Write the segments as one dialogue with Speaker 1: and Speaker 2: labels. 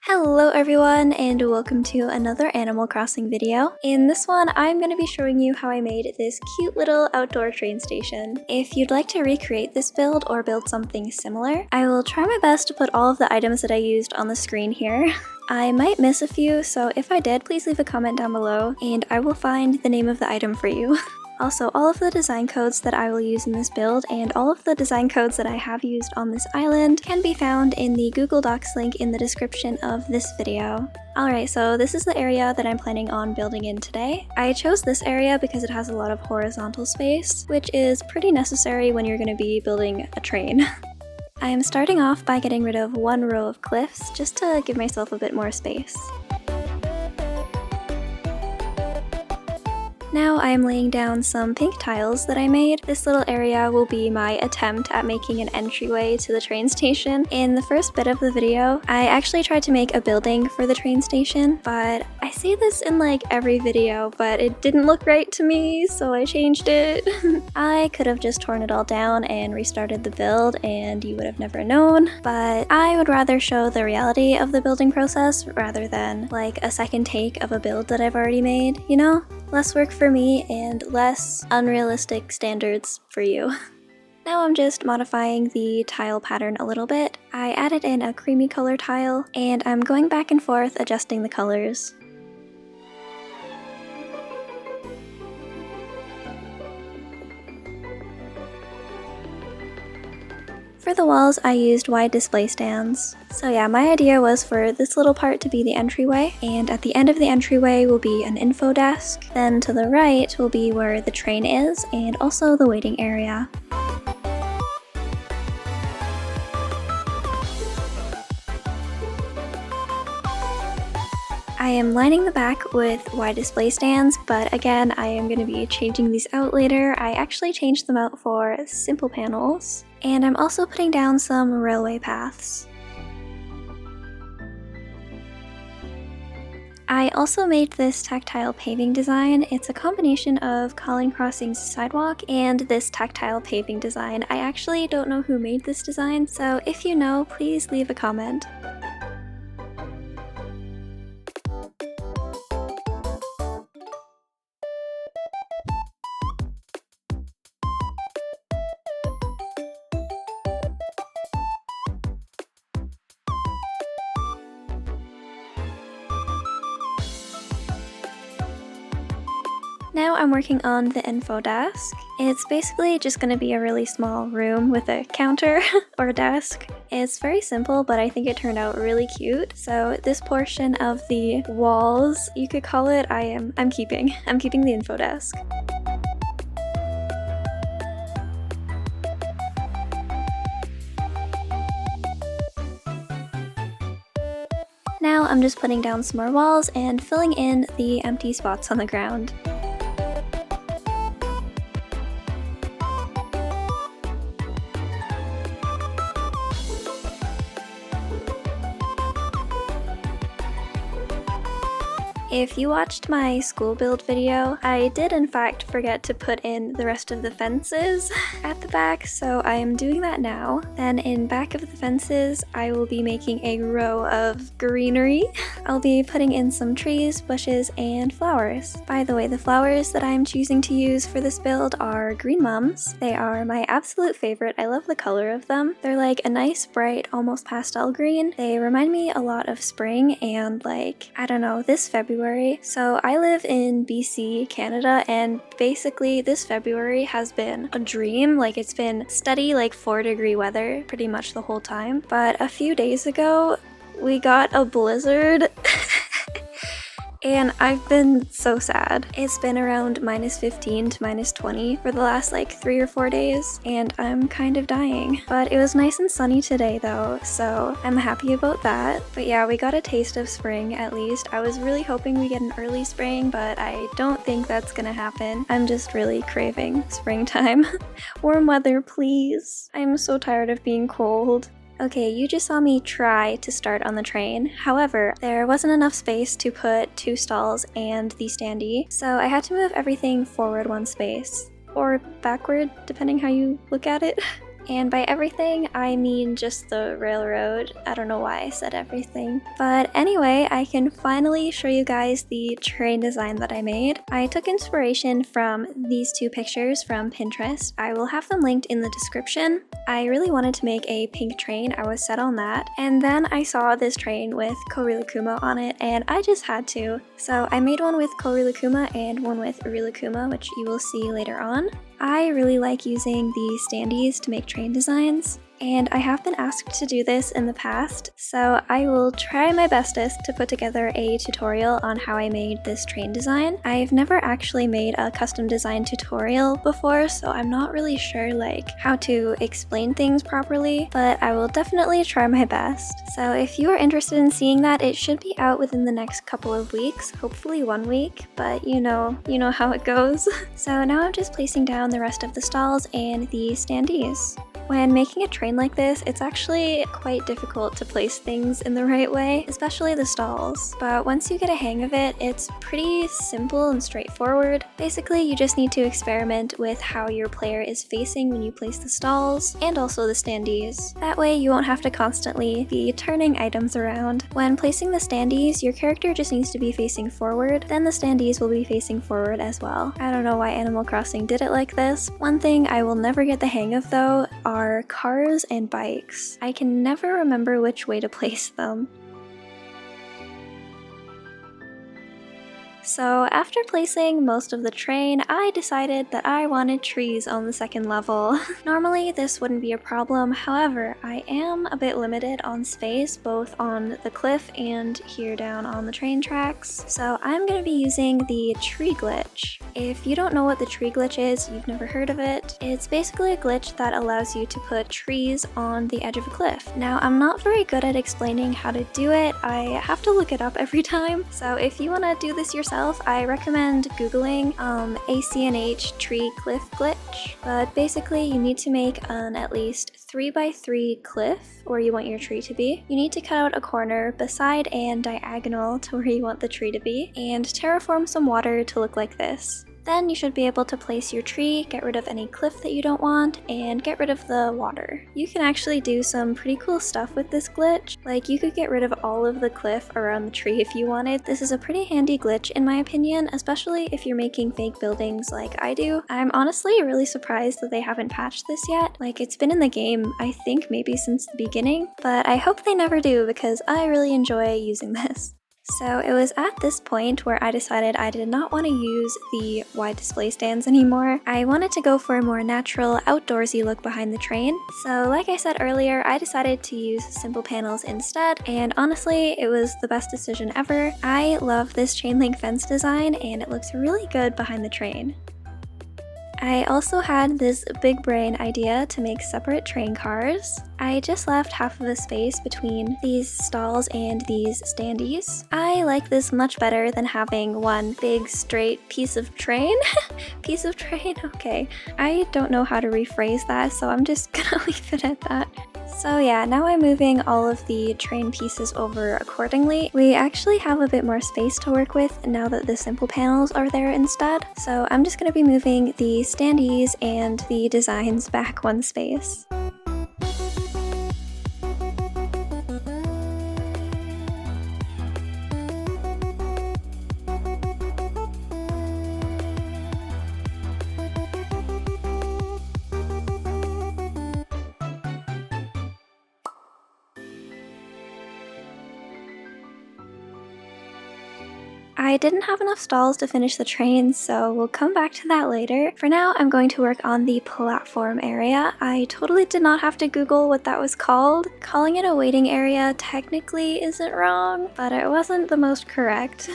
Speaker 1: Hello everyone and welcome to another Animal Crossing video. In this one, I'm going to be showing you how I made this cute little outdoor train station. If you'd like to recreate this build or build something similar, I will try my best to put all of the items that I used on the screen here. I might miss a few, so if I did, please leave a comment down below and I will find the name of the item for you. Also, all of the design codes that I will use in this build and all of the design codes that I have used on this island can be found in the Google Docs link in the description of this video. Alright, so this is the area that I'm planning on building in today. I chose this area because it has a lot of horizontal space, which is pretty necessary when you're going to be building a train. I am starting off by getting rid of one row of cliffs just to give myself a bit more space. Now I am laying down some pink tiles that I made. This little area will be my attempt at making an entryway to the train station. In the first bit of the video, I actually tried to make a building for the train station, but I say this in like every video, but it didn't look right to me, so I changed it. I could have just torn it all down and restarted the build and you would have never known, but I would rather show the reality of the building process rather than like a second take of a build that I've already made, you know? Less work for me and less unrealistic standards for you. Now I'm just modifying the tile pattern a little bit. I added in a creamy color tile and I'm going back and forth adjusting the colors. For the walls, I used wide display stands. So yeah, my idea was for this little part to be the entryway, and at the end of the entryway will be an info desk. Then to the right will be where the train is, and also the waiting area. I am lining the back with wide display stands, but again, I am going to be changing these out later. I actually changed them out for simple panels. And I'm also putting down some railway paths. I also made this tactile paving design. It's a combination of Colin Crossing's sidewalk and this tactile paving design. I actually don't know who made this design, so if you know, please leave a comment. Now I'm working on the info desk. It's basically just going to be a really small room with a counter or a desk. It's very simple, but I think it turned out really cute. So this portion of the walls, you could call it, I'm keeping the info desk. Now I'm just putting down some more walls and filling in the empty spots on the ground. If you watched my school build video, I did in fact forget to put in the rest of the fences at the back, so I am doing that now. Then in back of the fences, I will be making a row of greenery. I'll be putting in some trees, bushes, and flowers. By the way, the flowers that I'm choosing to use for this build are green mums. They are my absolute favorite. I love the color of them. They're like a nice, bright, almost pastel green. They remind me a lot of spring and like, I don't know, this February. So I live in BC, Canada, and basically this February has been a dream. Like it's been steady like 4-degree weather pretty much the whole time. But a few days ago, we got a blizzard. And I've been so sad. It's been around -15 to -20 for the last like 3 or 4 days, and I'm kind of dying. But it was nice and sunny today though, so I'm happy about that. But yeah, we got a taste of spring at least. I was really hoping we get an early spring, but I don't think that's gonna happen. I'm just really craving springtime. Warm weather, please. I'm so tired of being cold. Okay, you just saw me try to start on the train. However, there wasn't enough space to put 2 stalls and the standee, so I had to move everything forward 1 space. Or backward, depending how you look at it. And by everything, I mean just the railroad. I don't know why I said everything. But anyway, I can finally show you guys the train design that I made. I took inspiration from these two pictures from Pinterest. I will have them linked in the description. I really wanted to make a pink train. I was set on that. And then I saw this train with Korilakuma on it, and I just had to. So I made one with Korilakuma and one with Urilakuma, which you will see later on. I really like using the standees to make train designs, and I have been asked to do this in the past, so I will try my bestest to put together a tutorial on how I made this train design. I've never actually made a custom design tutorial before, so I'm not really sure how to explain things properly, but I will definitely try my best. So if you are interested in seeing that, it should be out within the next couple of weeks, hopefully 1 week, but you know how it goes. So now I'm just placing down the rest of the stalls and the standees. When making a train like this, it's actually quite difficult to place things in the right way, especially the stalls. But once you get a hang of it, it's pretty simple and straightforward. Basically, you just need to experiment with how your player is facing when you place the stalls, and also the standees. That way, you won't have to constantly be turning items around. When placing the standees, your character just needs to be facing forward, then the standees will be facing forward as well. I don't know why Animal Crossing did it like this. One thing I will never get the hang of though are cars and bikes. I can never remember which way to place them. So after placing most of the train, I decided that I wanted trees on the second level. Normally this wouldn't be a problem, however, I am a bit limited on space both on the cliff and here down on the train tracks, so I'm going to be using the tree glitch. If you don't know what the tree glitch is, you've never heard of it, it's basically a glitch that allows you to put trees on the edge of a cliff. Now I'm not very good at explaining how to do it, I have to look it up every time, so if you want to do this yourself, I recommend googling ACNH tree cliff glitch, but basically you need to make an at least 3x3 cliff where you want your tree to be. You need to cut out a corner beside and diagonal to where you want the tree to be, and terraform some water to look like this. Then you should be able to place your tree, get rid of any cliff that you don't want, and get rid of the water. You can actually do some pretty cool stuff with this glitch. Like, you could get rid of all of the cliff around the tree if you wanted. This is a pretty handy glitch in my opinion, especially if you're making fake buildings like I do. I'm honestly really surprised that they haven't patched this yet. Like, it's been in the game, I think maybe since the beginning, but I hope they never do because I really enjoy using this. So it was at this point where I decided I did not want to use the wide display stands anymore. I wanted to go for a more natural, outdoorsy look behind the train. So like I said earlier, I decided to use simple panels instead, and honestly, it was the best decision ever. I love this chain link fence design, and it looks really good behind the train. I also had this big brain idea to make separate train cars. I just left half of a space between these stalls and these standees. I like this much better than having one big straight piece of train. Piece of train? Okay. I don't know how to rephrase that, so I'm just gonna leave it at that. So yeah, now I'm moving all of the train pieces over accordingly. We actually have a bit more space to work with now that the simple panels are there instead. So I'm just going to be moving the standees and the designs back one space. I didn't have enough stalls to finish the train, so we'll come back to that later. For now, I'm going to work on the platform area. I totally did not have to Google what that was called. Calling it a waiting area technically isn't wrong, but it wasn't the most correct.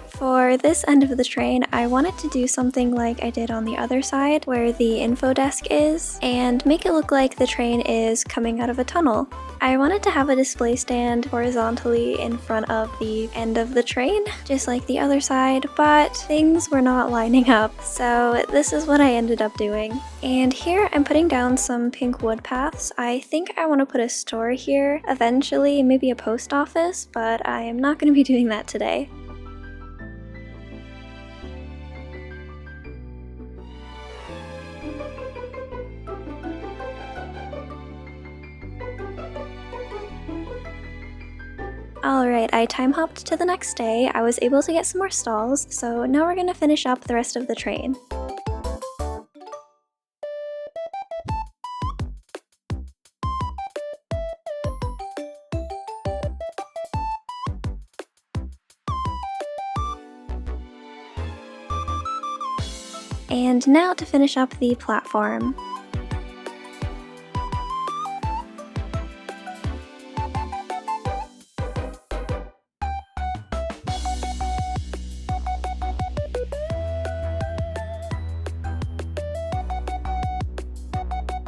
Speaker 1: For this end of the train, I wanted to do something like I did on the other side, where the info desk is, and make it look like the train is coming out of a tunnel. I wanted to have a display stand horizontally in front of the end of the train, just like the other side, but things were not lining up, so this is what I ended up doing. And here I'm putting down some pink wood paths. I think I want to put a store here, eventually maybe a post office, but I am not going to be doing that today. Alright, I time hopped to the next day. I was able to get some more stalls, so now we're gonna finish up the rest of the train. And now to finish up the platform.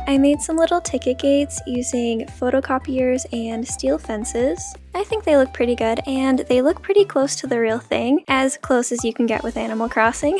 Speaker 1: I made some little ticket gates using photocopiers and steel fences. I think they look pretty good, and they look pretty close to the real thing, as close as you can get with Animal Crossing.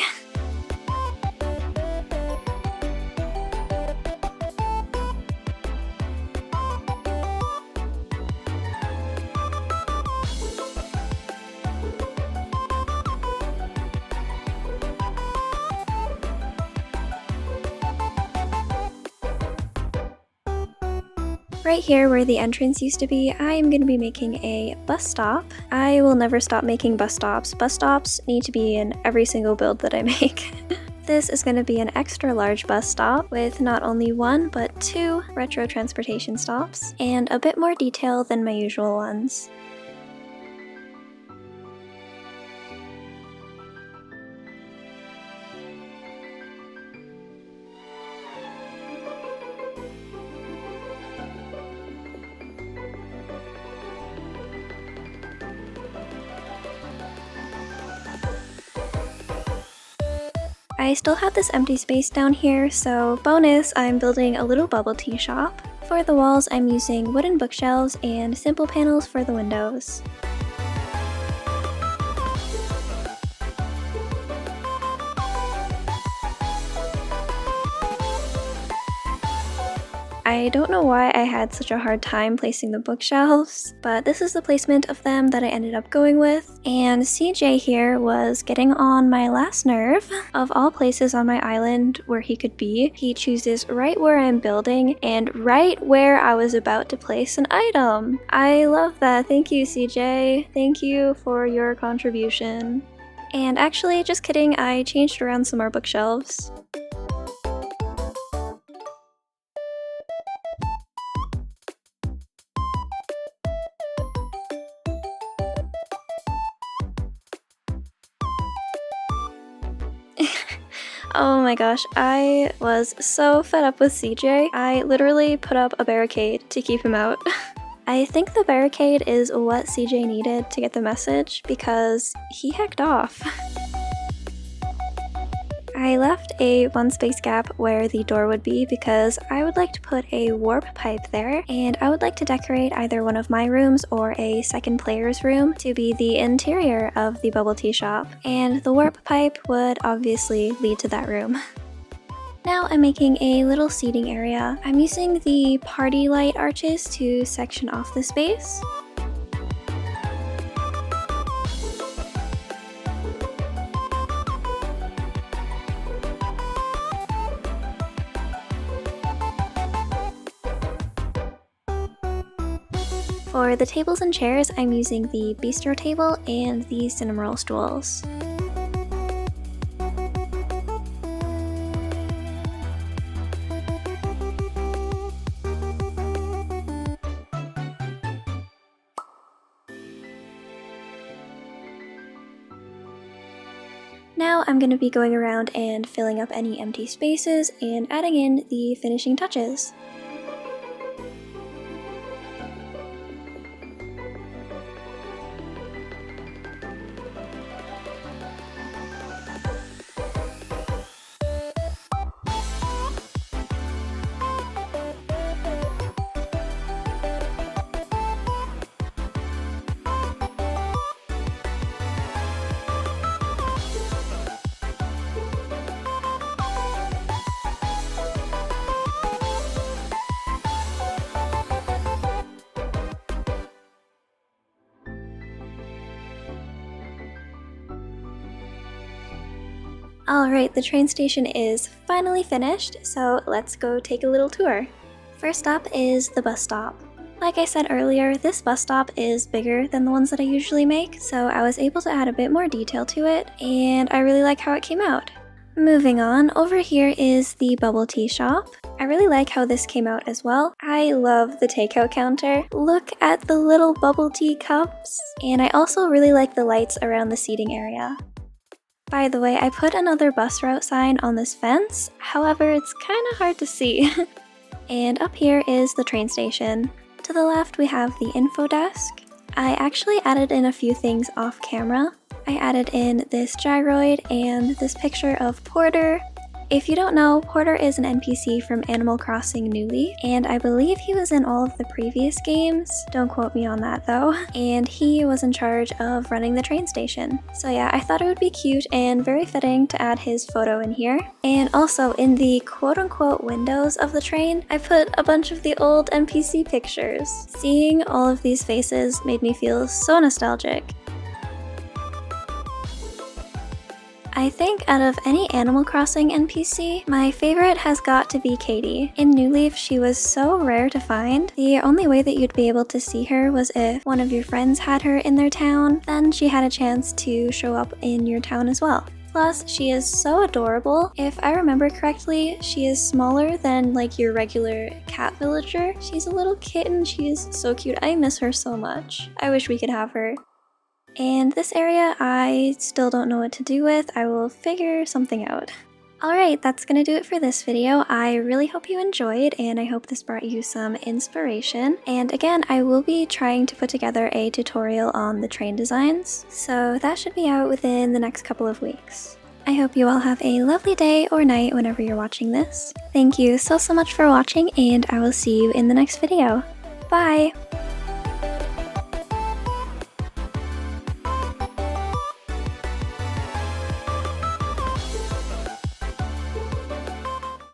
Speaker 1: Right here where the entrance used to be, I am going to be making a bus stop. I will never stop making bus stops. Bus stops need to be in every single build that I make. This is going to be an extra large bus stop with not only one but two retro transportation stops and a bit more detail than my usual ones. I still have this empty space down here, so bonus, I'm building a little bubble tea shop. For the walls, I'm using wooden bookshelves and simple panels for the windows. I don't know why I had such a hard time placing the bookshelves, but this is the placement of them that I ended up going with. And CJ here was getting on my last nerve. Of all places on my island where he could be, he chooses right where I'm building and right where I was about to place an item. I love that. Thank you, CJ. Thank you for your contribution. And actually, just kidding, I changed around some more bookshelves. Oh my gosh, I was so fed up with CJ. I literally put up a barricade to keep him out. I think the barricade is what CJ needed to get the message because he hecked off. I left a one space gap where the door would be because I would like to put a warp pipe there, and I would like to decorate either one of my rooms or a second player's room to be the interior of the bubble tea shop, and the warp pipe would obviously lead to that room. Now I'm making a little seating area. I'm using the party light arches to section off the space. For the tables and chairs, I'm using the bistro table and the cinnamoroll stools. Now I'm going to be going around and filling up any empty spaces and adding in the finishing touches. Alright, the train station is finally finished, so let's go take a little tour. First up is the bus stop. Like I said earlier, this bus stop is bigger than the ones that I usually make, so I was able to add a bit more detail to it, and I really like how it came out. Moving on, over here is the bubble tea shop. I really like how this came out as well. I love the takeout counter. Look at the little bubble tea cups. And I also really like the lights around the seating area. By the way, I put another bus route sign on this fence, however it's kind of hard to see. And up here is the train station. To the left we have the info desk. I actually added in a few things off camera. I added in this gyroid and this picture of Porter. If you don't know, Porter is an NPC from Animal Crossing New Leaf, and I believe he was in all of the previous games. Don't quote me on that though. And he was in charge of running the train station. So yeah, I thought it would be cute and very fitting to add his photo in here. And also in the quote-unquote windows of the train, I put a bunch of the old NPC pictures. Seeing all of these faces made me feel so nostalgic. I think out of any Animal Crossing NPC, my favorite has got to be Katie. In New Leaf, she was so rare to find. The only way that you'd be able to see her was if one of your friends had her in their town, then she had a chance to show up in your town as well. Plus, she is so adorable. If I remember correctly, she is smaller than like your regular cat villager. She's a little kitten, she is so cute. I miss her so much. I wish we could have her. And this area, I still don't know what to do with. I will figure something out. Alright, that's gonna do it for this video. I really hope you enjoyed, and I hope this brought you some inspiration. And again, I will be trying to put together a tutorial on the train designs, so that should be out within the next couple of weeks. I hope you all have a lovely day or night whenever you're watching this. Thank you so much for watching, and I will see you in the next video. Bye!